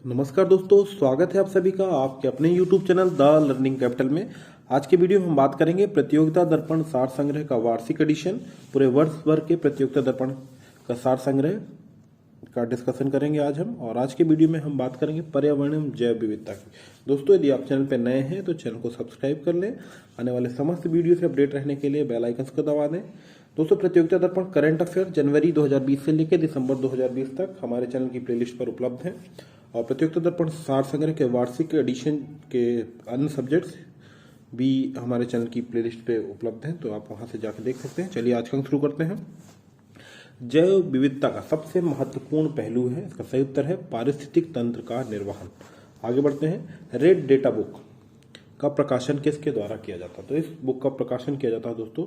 नमस्कार दोस्तों, स्वागत है आप सभी का आपके अपने YouTube channel the learning capital में। आज के वीडियो में हम बात करेंगे प्रतियोगिता दर्पण सार संग्रह का वार्षिक एडिशन, पूरे वर्ष भर के प्रतियोगिता दर्पण का सार संग्रह का डिस्कशन करेंगे आज हम। और आज के वीडियो में हम बात करेंगे पर्यावरण एवं जैव विविधता की। दोस्तों, यदि आप चैनल पर नए हैं तो चैनल को सब्सक्राइब कर लें। आने वाले समस्त वीडियो से अपडेट रहने के लिए बेल आइकन को दबा दें। दोस्तों, प्रतियोगिता दर्पण करंट अफेयर जनवरी 2020 से लेकर दिसंबर 2020 तक हमारे चैनल की प्लेलिस्ट पर उपलब्ध है। और प्रतियोगिता दर्पण सार संग्रह के वार्षिक एडिशन के अन्य सब्जेक्ट्स भी हमारे चैनल की प्लेलिस्ट पे उपलब्ध हैं, तो आप वहां से जाकर देख सकते हैं। चलिए आज का शुरू करते हैं। जैव विविधता का सबसे महत्वपूर्ण पहलू है, इसका सही उत्तर है पारिस्थितिक तंत्र का निर्वहन। आगे बढ़ते हैं। रेड डेटा बुक का प्रकाशन किसके द्वारा किया जाता है? तो इस बुक का प्रकाशन किया जाता है दोस्तों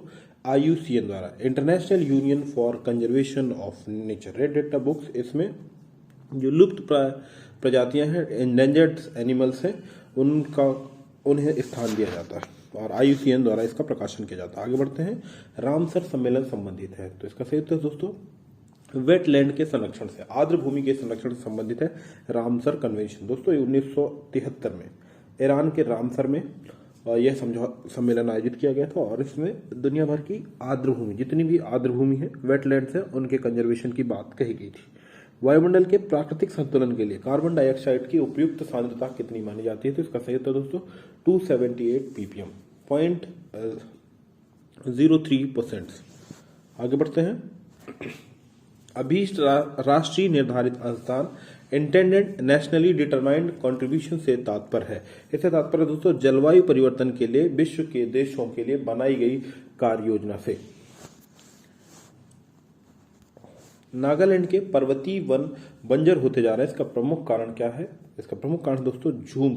IUCN द्वारा, international union for conservation of nature. Red data books, इसमें जो लुप्त प्रजातियां हैं, एंडेंजर्ड एनिमल्स हैं, उन्हें स्थान दिया जाता है और IUCN द्वारा इसका प्रकाशन किया जाता है। आगे बढ़ते हैं। रामसर सम्मेलन संबंधित है, तो इसका सही उत्तर दोस्तों वेटलैंड के संरक्षण से, आर्द्र भूमि के संरक्षण से संबंधित है रामसर कन्वेंशन। दोस्तों, 1973 में ईरान के रामसर में यह सम्मेलन आयोजित किया गया था और इसमें दुनिया भर की आर्द्र भूमि, जितनी भी आर्द्र भूमि है, वेटलैंड्स है, उनके कंजर्वेशन की बात कही गई थी। वायुमंडल के प्राकृतिक संतुलन के लिए कार्बन डाइऑक्साइड की उपयुक्त सांद्रता कितनी मानी जाती है? तो इसका सही उत्तर दोस्तों 278 ppm, 0.03%। आगे बढ़ते हैं। अभीष्ट राष्ट्रीय निर्धारित अंशदान इंटेंडेड नेशनली डिटरमाइंड कंट्रीब्यूशन से तात्पर्य है। इससे तात्पर्य दोस्तों जलवायु परिवर्तन के लिए विश्व के देशों के लिए बनाई गई कार्य योजना से। नागालैंड के पर्वतीय वन बंजर होते जा रहे हैं, इसका प्रमुख कारण क्या है? इसका प्रमुख कारण दोस्तों झूम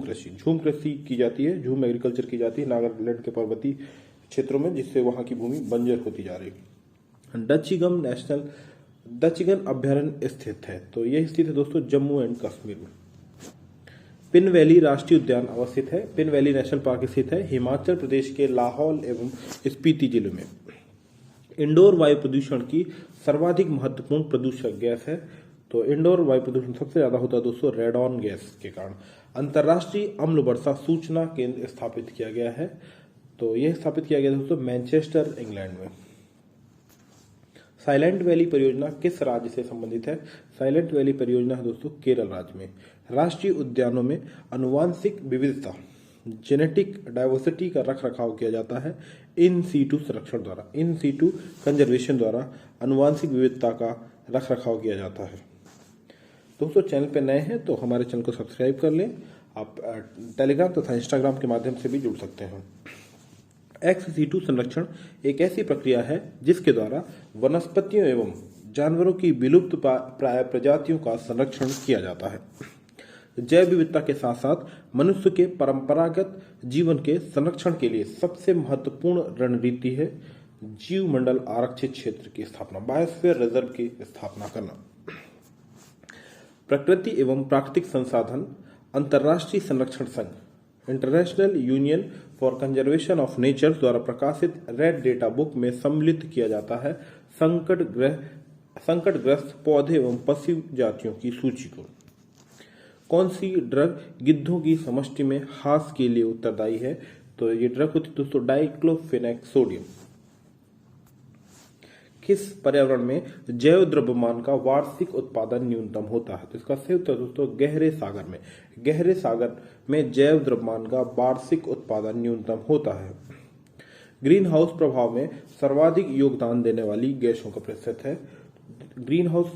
कृषि की जाती है, झूम एग्रीकल्चर की जाती है नागालैंड के पर्वतीय क्षेत्रों में, जिससे वहां की भूमि बंजर होती जा रही है। डचिगन अभ्यारण्य स्थित है, तो यह स्थित है दोस्तों जम्मू एंड कश्मीर में। पिन वैली राष्ट्रीय उद्यान अवस्थित है, पिन वैली नेशनल पार्क स्थित है हिमाचल प्रदेश के लाहौल एवं स्पीति जिले में। इंडोर वायु प्रदूषण की सर्वाधिक महत्वपूर्ण प्रदूषक गैस है, तो इंडोर वायु प्रदूषण सबसे ज्यादा होता है दोस्तों रेडॉन गैस के कारण। अंतर्राष्ट्रीय अम्ल वर्षा सूचना केंद्र स्थापित किया गया है, तो यह स्थापित किया गया दोस्तों मैनचेस्टर इंग्लैंड में। साइलेंट वैली परियोजना किस राज्य से संबंधित है? साइलेंट वैली परियोजना है दोस्तों केरल राज्य में। राष्ट्रीय उद्यानों में अनुवांशिक विविधता, जेनेटिक डाइवर्सिटी का रख रखाव किया जाता है इन सीटू संरक्षण द्वारा, इन सीटू कंजर्वेशन द्वारा अनुवांशिक विविधता का रख रखाव किया जाता है। दोस्तों, चैनल पे नए हैं तो हमारे चैनल को सब्सक्राइब कर लें। आप टेलीग्राम तथा इंस्टाग्राम के माध्यम से भी जुड़ सकते हैं। एक्स सीटू संरक्षण एक ऐसी प्रक्रिया है जिसके द्वारा वनस्पतियों एवं जानवरों की विलुप्त प्राय प्रजातियों का संरक्षण किया जाता है। जैव विविधता के साथ साथ मनुष्य के परंपरागत जीवन के संरक्षण के लिए सबसे महत्वपूर्ण रणनीति है जीवमंडल आरक्षित क्षेत्र की स्थापना, बायोस्फीयर रिजर्व की स्थापना करना। प्रकृति एवं प्राकृतिक संसाधन अंतर्राष्ट्रीय संरक्षण संघ, international union for conservation of nature द्वारा प्रकाशित रेड डेटा बुक में सम्मिलित किया जाता है संकटग्रस्त पौधे एवं पशु जातियों की सूची को। कौन सी ड्रग गिद्धों की समष्टि में ह्रास के लिए उत्तरदायी है? तो ये ड्रग होती है दोस्तों डाइक्लोफेनेक सोडियम। किस पर्यावरण में जैव द्रव्यमान का वार्षिक उत्पादन न्यूनतम होता है? तो इसका सही उत्तर दोस्तों गहरे सागर में। गहरे सागर में जैव द्रव्यमान का वार्षिक उत्पादन न्यूनतम होता है। ग्रीन हाउस प्रभाव में सर्वाधिक योगदान देने वाली गैसों का प्रतिशत है। ग्रीन हाउस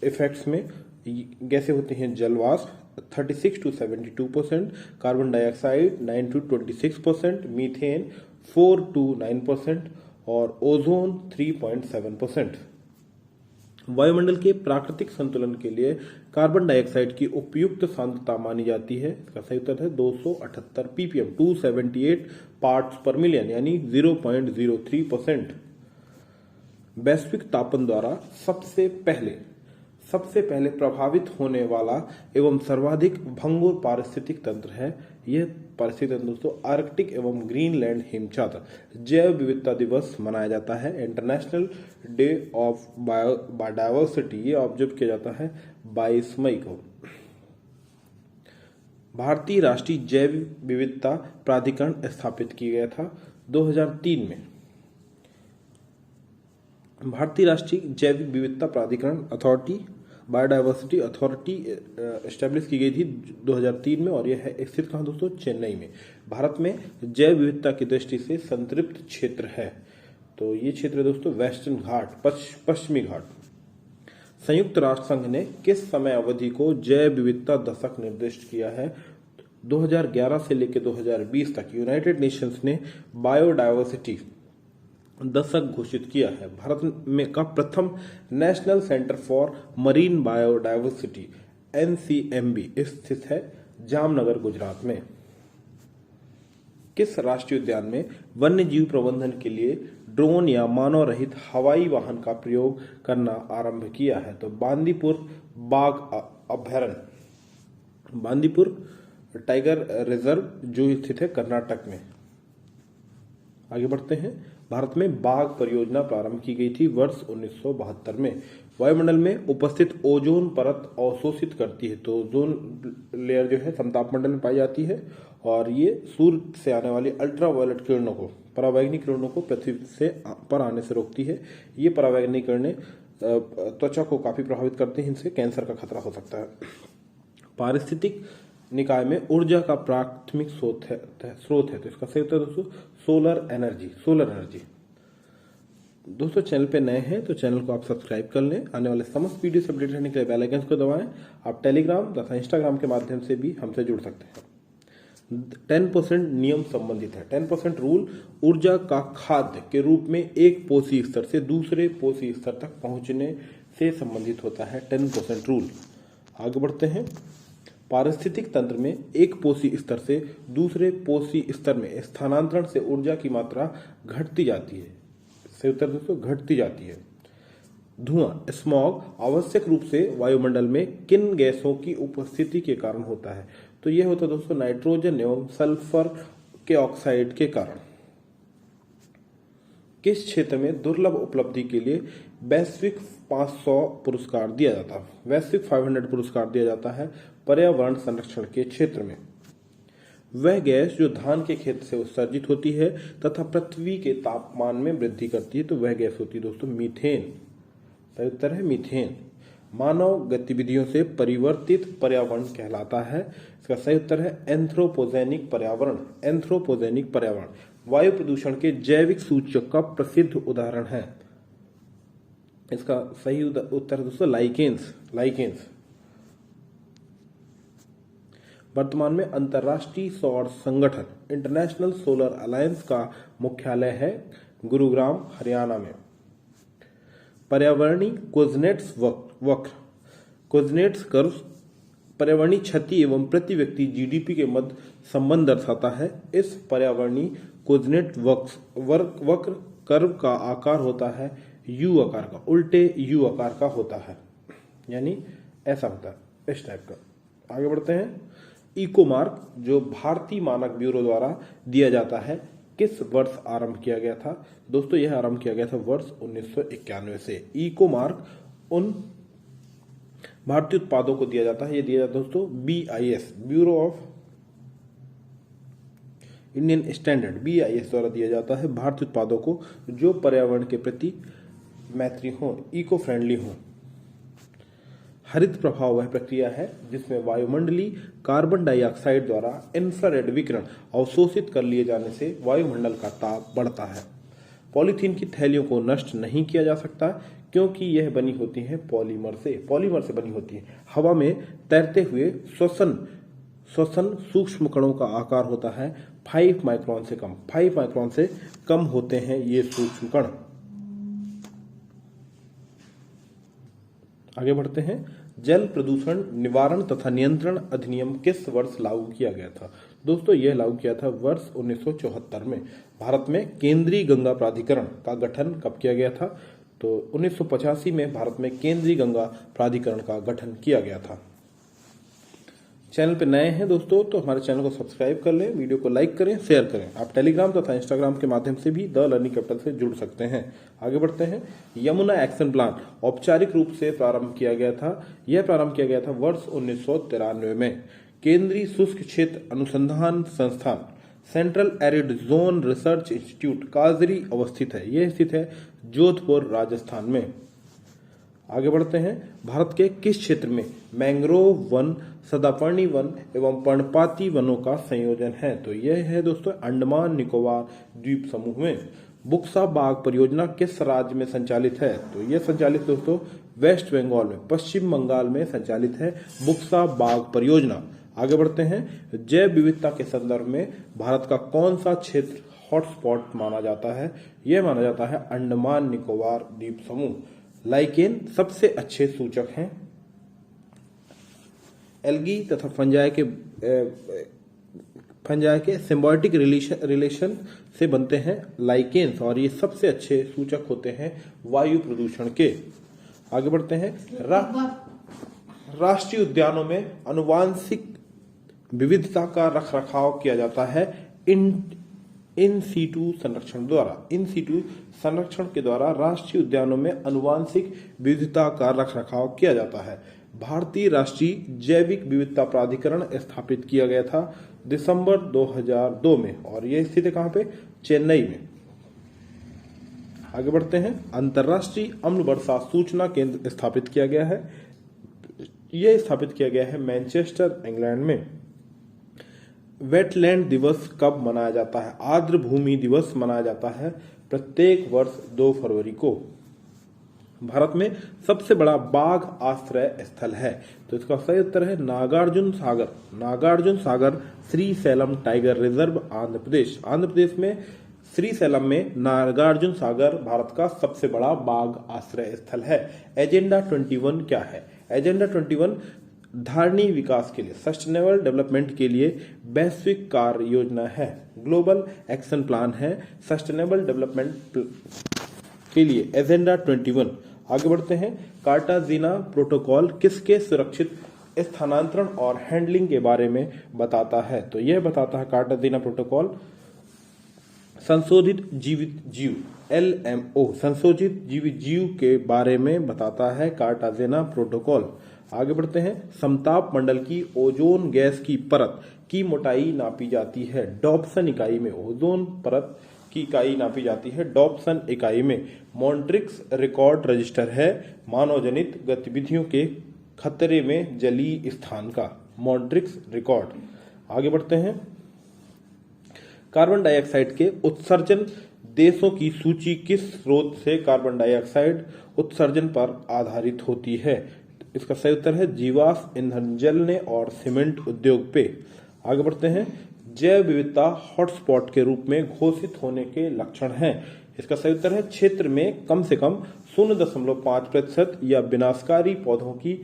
इफेक्ट्स में गैसें होती हैं जलवाष्प 36 to 72%, carbon dioxide 9 to 26%, methane 4 to 9% और ओजोन 3.7%। वायुमंडल के प्राकृतिक संतुलन के लिए कार्बन डाइऑक्साइड की उपयुक्त सांद्रता मानी जाती है, इसका सही उत्तर है 278 ppm, 278 पार्ट्स पर मिलियन, यानी 0.03%। वैश्विक तापन द्वारा सबसे पहले प्रभावित होने वाला एवं सर्वाधिक भंगुर पारिस्थितिक तंत्र है। यह पारिस्थितिक तंत्र दोस्तों आर्कटिक एवं ग्रीनलैंड हिमछात्र। जैव विविधता दिवस मनाया जाता है, इंटरनेशनल डे ऑफ बायोडाइवर्सिटी, ये ऑब्जर्व किया जाता है 22 मई को। भारतीय राष्ट्रीय जैव विविधता प्राधिकरण स्थापित किया गया था 2003 में। भारतीय राष्ट्रीय जैव विविधता प्राधिकरण अथॉरिटी, बायोडायवर्सिटी अथॉरिटी एस्टेब्लिश की गई थी 2003 में, और यह है स्थित कहाँ दोस्तों, चेन्नई में। भारत में जैव विविधता की दृष्टि से संतृप्त क्षेत्र है, तो ये क्षेत्र है दोस्तों वेस्टर्न घाट, पश्चिमी घाट। संयुक्त राष्ट्र संघ ने किस समय अवधि को जैव विविधता दशक निर्दिष्ट किया है? 2011 से लेकर 2020 तक यूनाइटेड नेशंस ने बायोडायवर्सिटी दशक घोषित किया है। भारत में का प्रथम national centre for marine biodiversity NCMB स्थित है जामनगर, गुजरात में। किस राष्ट्रीय उद्यान में वन्य जीव प्रबंधन के लिए ड्रोन या मानव रहित हवाई वाहन का प्रयोग करना आरंभ किया है? तो बांदीपुर बाघ अभयारण्य, बांदीपुर टाइगर रिजर्व जो स्थित है कर्नाटक में। आगे बढ़ते हैं। भारत में बाघ परियोजना प्रारंभ की गई थी वर्ष 1972 में। वायुमंडल में उपस्थित ओजोन परत अवशोषित करती है, तो ओजोन लेयर जो है समताप मंडल में पाई जाती है, और ये सूर्य से आने वाली अल्ट्रावायलेट किरणों को, परावैंगनिक किरणों को पृथ्वी से पर आने से रोकती है। ये परावैंगनिक किरणें त्वचा को काफी प्रभावित करती हैं, इनसे कैंसर का खतरा हो सकता है। पारिस्थितिक निकाय में ऊर्जा का प्राथमिक स्रोत है, तो इसका सही उत्तर दोस्तों सोलर एनर्जी। दोस्तों चैनल पे नए हैं तो चैनल को आप सब्सक्राइब कर लें। आने वाले समस्त वीडियो से अपडेट रहने के लिए बेल आइकन को दबाएं। आप टेलीग्राम तथा इंस्टाग्राम के माध्यम से भी हमसे जुड़ सकते हैं। 10% नियम संबंधित है। 10% रूल ऊर्जा का खाद्य के रूप में एक पोषी स्तर से दूसरे पोषी स्तर तक पहुंचने से संबंधित होता है 10% रूल। आगे बढ़ते हैं। पारिस्थितिक तंत्र में एक पोषी स्तर से दूसरे पोषी स्तर में स्थानांतरण से ऊर्जा की मात्रा घटती जाती है। सही उत्तर दोस्तों घटती जाती है। धुआं स्मॉग आवश्यक रूप से वायुमंडल में किन गैसों की उपस्थिति के कारण होता है? तो यह होता है दोस्तों नाइट्रोजन एवं सल्फर के ऑक्साइड के कारण। किस क्षेत्र में दुर्लभ उपलब्धि के लिए वैश्विक 500 पुरस्कार दिया जाता है? वैश्विक 500 पुरस्कार दिया जाता है पर्यावरण संरक्षण के क्षेत्र में। वह गैस जो धान के खेत से उत्सर्जित होती है तथा पृथ्वी के तापमान में वृद्धि करती है, तो वह गैस होती है दोस्तों मीथेन। सही उत्तर है मीथेन। मानव गतिविधियों से परिवर्तित पर्यावरण कहलाता है। इसका सही उत्तर है एंथ्रोपोजेनिक पर्यावरण। एंथ्रोपोजेनिक पर्यावरण वायु प्रदूषण के जैविक सूचक का प्रसिद्ध उदाहरण है। इसका सही उत्तर दोस्तों लाइकेंस। वर्तमान में अंतर्राष्ट्रीय सौर संगठन इंटरनेशनल सोलर अलायंस का मुख्यालय है गुरुग्राम, हरियाणा में। पर्यावरणीय कुज़नेट्स वक्र, कुज़नेट्स कर्व पर्यावरणीय क्षति एवं प्रति व्यक्ति जीडीपी के मध्य संबंध दर्शाता है। इस पर्यावरणीय कुज़नेट वक्र कर्व का आकार होता है यू आकार का, उल्टे यू आकार का होता है, यानी ऐसा होता है इस टाइप का। आगे बढ़ते हैं। इको मार्क जो भारतीय मानक ब्यूरो द्वारा दिया जाता है किस वर्ष आरंभ किया गया था? दोस्तों यह आरंभ किया गया था वर्ष 1991 से। इको मार्क उन भारतीय उत्पादों को दिया जाता है, ये दिया जाता है दोस्तों BIS, bureau of Indian standard, BIS द्वारा दिया जाता है भारतीय उत्पादों को जो पर्यावरण के प्रति मैत्री हो, इको फ्रेंडली हो। हरित प्रभाव वह प्रक्रिया है जिसमें वायुमंडलीय कार्बन डाइऑक्साइड द्वारा इंफ्रारेड विकिरण अवशोषित कर लिए जाने से वायुमंडल का ताप बढ़ता है। पॉलीथीन की थैलियों को नष्ट नहीं किया जा सकता क्योंकि यह बनी होती है पॉलीमर से बनी होती है। हवा में तैरते हुए श्वसन सूक्ष्म कणों का आकार होता है 5 माइक्रोन से कम। 5 माइक्रोन से कम होते हैं ये सूक्ष्म कण। आगे बढ़ते हैं। जल प्रदूषण निवारण तथा नियंत्रण अधिनियम किस वर्ष लागू किया गया था? दोस्तों यह लागू किया था वर्ष 1974 में। भारत में केंद्रीय गंगा प्राधिकरण का गठन कब किया गया था? तो 1985 में भारत में केंद्रीय गंगा प्राधिकरण का गठन किया गया था। चैनल पे नए हैं दोस्तों तो हमारे चैनल को सब्सक्राइब कर लें, वीडियो को लाइक करें, शेयर करें। आप टेलीग्राम तथा इंस्टाग्राम के माध्यम से भी द लर्निंग कैपिटल से जुड़ सकते हैं। आगे बढ़ते हैं। यमुना एक्शन प्लान औपचारिक रूप से प्रारंभ किया गया था। यह प्रारंभ किया गया था वर्ष 1993 में। केंद्रीय शुष्क क्षेत्र अनुसंधान संस्थान central arid zone research institute काजरी अवस्थित है। यह स्थित है जोधपुर राजस्थान में। आगे बढ़ते हैं। भारत के किस क्षेत्र में मैंग्रोव वन, सदापर्णी वन एवं पर्णपाती वनों का संयोजन है? तो यह है दोस्तों अंडमान निकोबार द्वीप समूह में। बुक्सा बाग परियोजना किस राज्य में संचालित है? तो यह संचालित दोस्तों वेस्ट बंगाल में, पश्चिम बंगाल में संचालित है बुक्सा बाग परियोजना। आगे बढ़ते हैं। जैव विविधता के संदर्भ में भारत का कौन सा क्षेत्र हॉटस्पॉट माना जाता है? यह माना जाता है अंडमान निकोबार द्वीप समूह। लाइकेन सबसे अच्छे सूचक हैं। एल्गी तथा फंजाई के सिम्बायोटिक रिलेशन से बनते हैं लाइकेन्स, और ये सबसे अच्छे सूचक होते हैं वायु प्रदूषण के। आगे बढ़ते हैं। राष्ट्रीय उद्यानों में आनुवांशिक विविधता का रखरखाव किया जाता है इन सीटू संरक्षण द्वारा। इन सीटू संरक्षण के द्वारा राष्ट्रीय उद्यानों में आनुवांशिक विविधता का रखरखाव किया जाता है। भारतीय राष्ट्रीय जैविक विविधता प्राधिकरण स्थापित किया गया था दिसंबर 2002 में, और यह स्थित है कहां पे? चेन्नई में। आगे बढ़ते हैं। अंतर्राष्ट्रीय अम्ल वर्षा सूचना केंद्र स्थापित किया गया है। यह स्थापित किया गया है मैनचेस्टर, इंग्लैंड में। वेटलैंड दिवस कब मनाया जाता है? आर्द्र भूमि दिवस मनाया जाता है प्रत्येक वर्ष 2 फरवरी को। भारत में सबसे बड़ा बाघ आश्रय स्थल है? तो इसका सही उत्तर है नागार्जुन सागर। Nagarjuna Sagar Srisailam tiger reserve, Andhra Pradesh. आंध्र प्रदेश में श्रीशैलम में नागार्जुन सागर भारत का सबसे बड़ा बाघ आश्रय स्थल है। एजेंडा 21 क्या है? एजेंडा 21 धारणीय विकास के लिए, सस्टेनेबल डेवलपमेंट के लिए वैश्विक कार्य योजना है। ग्लोबल एक्शन प्लान है सस्टेनेबल डेवलपमेंट के लिए एजेंडा 21। आगे बढ़ते हैं। कार्टाजीना प्रोटोकॉल किसके सुरक्षित स्थानांतरण और हैंडलिंग के बारे में बताता है? तो यह बताता है कार्टाजीना प्रोटोकॉल संशोधित जीवित जीव LMO, संशोधित जीवित जीव के बारे में बताता है कार्टाजीना प्रोटोकॉल। आगे बढ़ते हैं। समताप मंडल की ओजोन गैस की परत की मोटाई नापी जाती है डॉप्सन इकाई में। ओजोन परत की इकाई नापी जाती है डॉप्सन इकाई में। मॉन्ट्रिक्स रिकॉर्ड रजिस्टर है मानवजनित गतिविधियों के खतरे में जलीय स्थान का, मॉन्ट्रिक्स रिकॉर्ड। आगे बढ़ते हैं। कार्बन डाइऑक्साइड के उत्सर्जन देशों की सूची किस स्रोत से कार्बन डाइऑक्साइड उत्सर्जन पर आधारित होती है? इसका सही उत्तर है जीवाश्म ईंधन जलने और सीमेंट उद्योग पे। आगे बढ़ते हैं। जैव विविधता हॉटस्पॉट के रूप में घोषित होने के लक्षण हैं। इसका सही उत्तर है क्षेत्र में कम से कम 0.5% या विनाशकारी पौधों की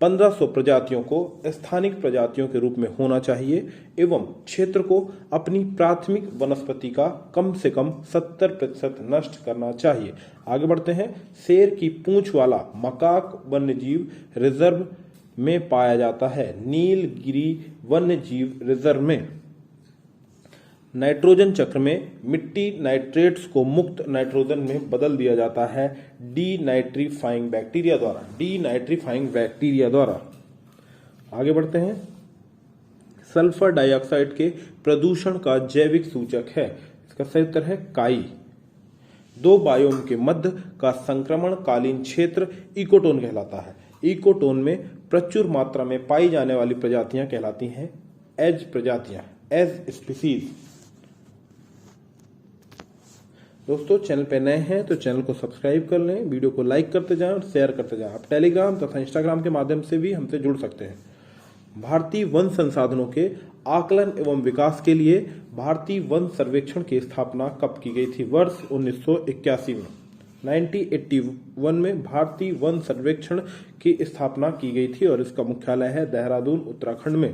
1500 प्रजातियों को स्थानिक प्रजातियों के रूप में होना चाहिए एवं क्षेत्र को अपनी प्राथमिक वनस्पति का कम से कम 70% नष्ट करना चाहिए। आगे बढ़ते हैं। शेर की पूंछ वाला मकाक वन्यजीव रिजर्व में पाया जाता है नीलगिरी वन्यजीव रिजर्व में। नाइट्रोजन चक्र में मिट्टी नाइट्रेट्स को मुक्त नाइट्रोजन में बदल दिया जाता है डीनाइट्रीफाइंग बैक्टीरिया द्वारा, डीनाइट्रीफाइंग बैक्टीरिया द्वारा। आगे बढ़ते हैं। सल्फर डाइऑक्साइड के प्रदूषण का जैविक सूचक है? इसका सही उत्तर है काई। 2 बायोम के मध्य का संक्रमण कालीन क्षेत्र इकोटोन कहलाता है। इकोटोन में प्रचुर मात्रा में पाई जाने वाली प्रजातियां कहलाती हैं एज प्रजातियां, एज स्पीसीज। दोस्तों चैनल पे नए हैं तो चैनल को सब्सक्राइब कर लें, वीडियो को लाइक करते जाएं और शेयर करते जाएं। आप टेलीग्राम तथा इंस्टाग्राम के माध्यम से भी हमसे जुड़ सकते हैं। भारतीय वन संसाधनों के आकलन एवं विकास के लिए भारतीय वन सर्वेक्षण की स्थापना कब की गई थी? वर्ष 1981 में। 1981 में भारतीय वन सर्वेक्षण की स्थापना की गई थी और इसका मुख्यालय है देहरादून, उत्तराखंड में।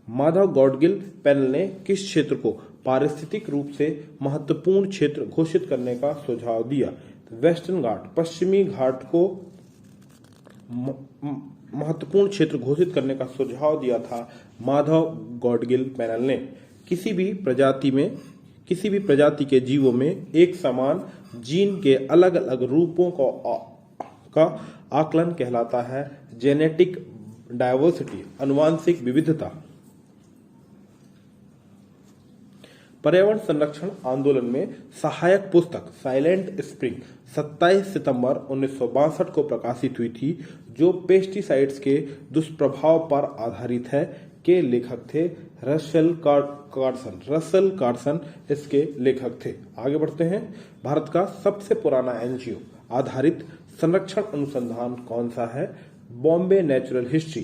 माधव गॉडगिल पैनल ने किस क्षेत्र को पारिस्थितिक रूप से महत्वपूर्ण क्षेत्र घोषित करने का सुझाव दिया? वेस्टर्न घाट, पश्चिमी घाट को महत्वपूर्ण क्षेत्र घोषित करने का सुझाव दिया था माधव गॉडगिल पैनल ने। किसी भी प्रजाति के जीवों में एक समान जीन के अलग अलग रूपों का आकलन कहलाता है जेनेटिक डायवर्सिटी, अनुवांशिक विविधता। पर्यावरण संरक्षण आंदोलन में सहायक पुस्तक साइलेंट स्प्रिंग 27 सितंबर 1962 को प्रकाशित हुई थी, जो पेस्टिसाइड्स के दुष्प्रभाव पर आधारित है, के लेखक थे रसेल कार्सन इसके लेखक थे। आगे बढ़ते हैं। भारत का सबसे पुराना एनजीओ आधारित संरक्षण अनुसंधान कौन सा है? बॉम्बे नेचुरल हिस्ट्री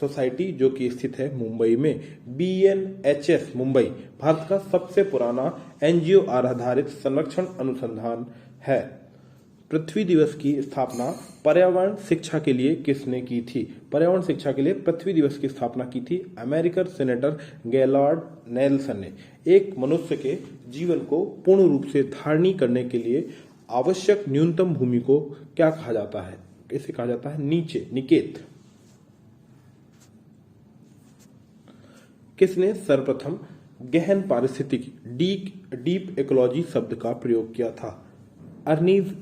सोसाइटी, जो कि स्थित है मुंबई में, BNHS मुंबई, भारत का सबसे पुराना एनजीओ आधारित संरक्षण अनुसंधान है। पृथ्वी दिवस की स्थापना पर्यावरण शिक्षा के लिए किसने की थी? पर्यावरण शिक्षा के लिए पृथ्वी दिवस की स्थापना की थी अमेरिकन सेनेटर गैलार्ड नेल्सन ने। एक मनुष्य के जीवन को पूर्ण रूप से धारणी करने के लिए आवश्यक न्यूनतम भूमि को क्या कहा जाता है? इसे कहा जाता है निकेत। किसने सर्वप्रथम गहन पारिस्थितिकी डीप इकोलॉजी शब्द का प्रयोग किया था? अर्नीज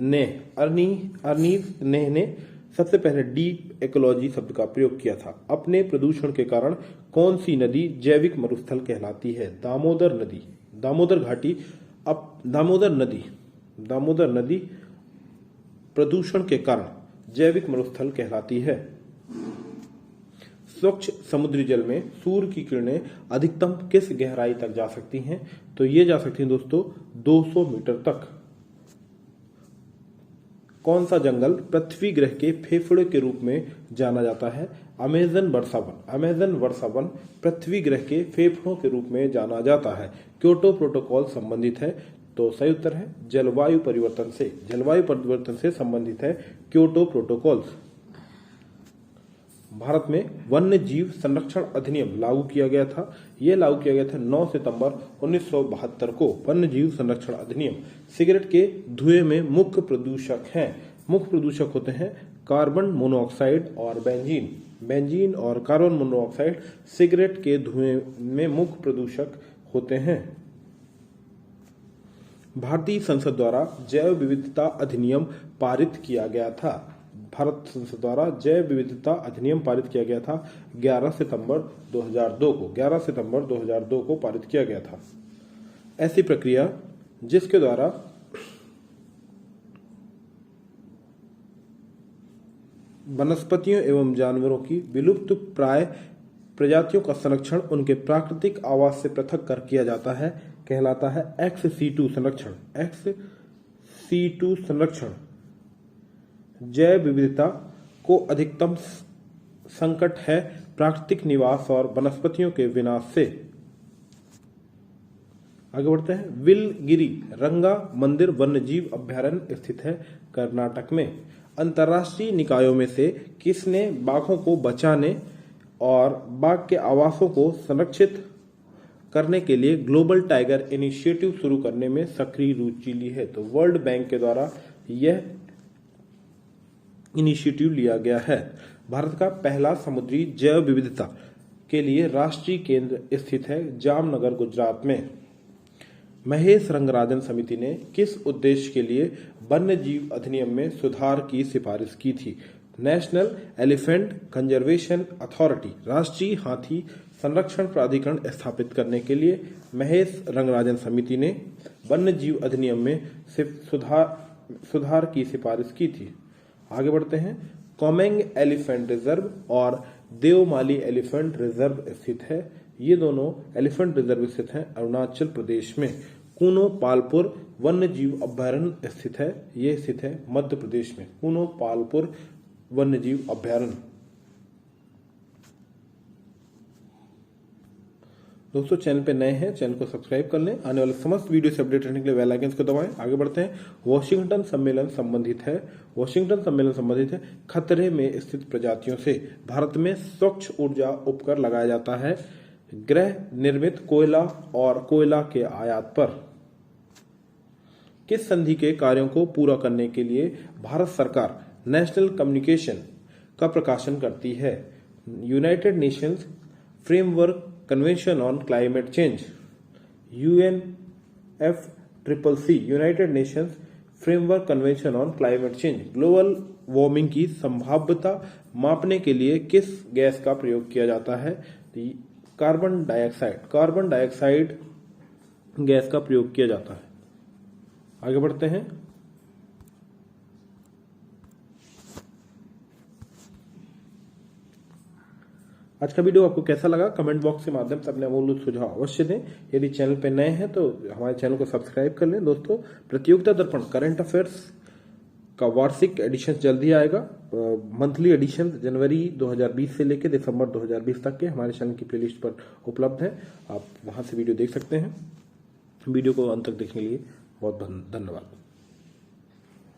ने सबसे पहले डीप इकोलॉजी शब्द का प्रयोग किया था। अपने प्रदूषण के कारण कौन सी नदी जैविक मरुस्थल कहलाती है? दामोदर नदी। दामोदर नदी प्रदूषण के कारण जैविक मरुस्थल कहलाती है। स्वच्छ समुद्री जल में सूर्य की किरणें अधिकतम किस गहराई तक जा सकती हैं? तो ये जा सकती हैं दोस्तों 200 मीटर तक। कौन सा जंगल पृथ्वी ग्रह के फेफड़े के रूप में जाना जाता है? अमेजन वर्षा वन पृथ्वी ग्रह के फेफड़ों के रूप में जाना जाता है। क्योटो प्रोटोकॉल संबंधित है? तो सही उत्तर है जलवायु परिवर्तन से संबंधित है क्योटो प्रोटोकॉल। भारत में वन्य जीव संरक्षण अधिनियम लागू किया गया था। यह लागू किया गया था 9 सितंबर 1972 को। वन्य जीव संरक्षण अधिनियम। सिगरेट के धुएं में मुख्य प्रदूषक होते हैं कार्बन मोनोऑक्साइड और बेंजीन और कार्बन मोनोऑक्साइड सिगरेट के धुएं में मुख्य प्रदूषक होते हैं। भारतीय संसद द्वारा जैव विविधता अधिनियम पारित किया गया था। भारत संसद द्वारा जैव विविधता अधिनियम पारित किया गया था 11 सितंबर 2002 को पारित किया गया था। ऐसी प्रक्रिया जिसके द्वारा वनस्पतियों एवं जानवरों की विलुप्त प्राय प्रजातियों का संरक्षण उनके प्राकृतिक आवास से पृथक कर किया जाता है, कहलाता है XC2 संरक्षण। जैव विविधता को अधिकतम संकट है प्राकृतिक निवास और वनस्पतियों के विनाश से। आगे बढ़ते हैं। विलगिरी रंगा मंदिर वन्यजीव अभयारण्य स्थित है कर्नाटक में। अंतर्राष्ट्रीय निकायों में से किसने बाघों को बचाने और बाघ के आवासों को संरक्षित करने के लिए ग्लोबल टाइगर इनिशिएटिव शुरू करने में सक्रिय रुचि ली है? तो वर्ल्ड बैंक के द्वारा यह इनिशिएटिव लिया गया है। भारत का पहला समुद्री जैव विविधता के लिए राष्ट्रीय केंद्र स्थित है जामनगर गुजरात में। महेश रंगराजन समिति ने किस उद्देश्य के लिए वन्य जीव अधिनियम में सुधार की सिफारिश की थी? नेशनल एलिफेंट कंजर्वेशन अथॉरिटी राष्ट्रीय हाथी संरक्षण प्राधिकरण स्थापित करने के लिए महेश रंगराजन समिति ने वन्य जीव अधिनियम में सुधार की सिफारिश की थी। आगे बढ़ते हैं। कोमेंग एलिफेंट रिजर्व और देवमाली एलिफेंट रिजर्व स्थित है। ये दोनों एलिफेंट रिजर्व स्थित हैं अरुणाचल प्रदेश में। कूनो पालपुर वन्य जीव अभयारण्य स्थित है, ये स्थित है मध्य प्रदेश में। कूनो पालपुर वन्य जीव अभयारण्य। दोस्तों चैनल पे नए हैं, चैनल को सब्सक्राइब कर लें। आने वाले समस्त वीडियो से अपडेट रहने के लिए बेल आइकन को दबाएं। आगे बढ़ते हैं। वॉशिंगटन सम्मेलन संबंधित है खतरे में स्थित प्रजातियों से। भारत में स्वच्छ ऊर्जा उपकर लगाया जाता है गृह निर्मित कोयला और कोयला के आयात पर। किस संधि के कार्यों को पूरा करने के लिए भारत सरकार नेशनल कम्युनिकेशन का प्रकाशन करती है? United Nations framework convention on climate change, UNFCCC, United Nations framework convention on climate change. Global warming की संभाव्यता मापने के लिए किस गैस का प्रयोग किया जाता है? कार्बन डाइऑक्साइड गैस का प्रयोग किया जाता है। आगे बढ़ते हैं। आज का वीडियो आपको कैसा लगा कमेंट बॉक्स के माध्यम से अपने अमूल्य सुझाव अवश्य दें। यदि चैनल पर नए हैं तो हमारे चैनल को सब्सक्राइब कर लें। दोस्तों, प्रतियोगिता दर्पण करंट अफेयर्स का वार्षिक एडिशन जल्दी आएगा। मंथली एडिशन जनवरी 2020 से लेकर दिसंबर 2020 तक के हमारे चैनल की प्लेलिस्ट पर उपलब्ध है। आप वहां से वीडियो देख सकते हैं। वीडियो को अंत तक देखने के लिए बहुत बहुत धन्यवाद।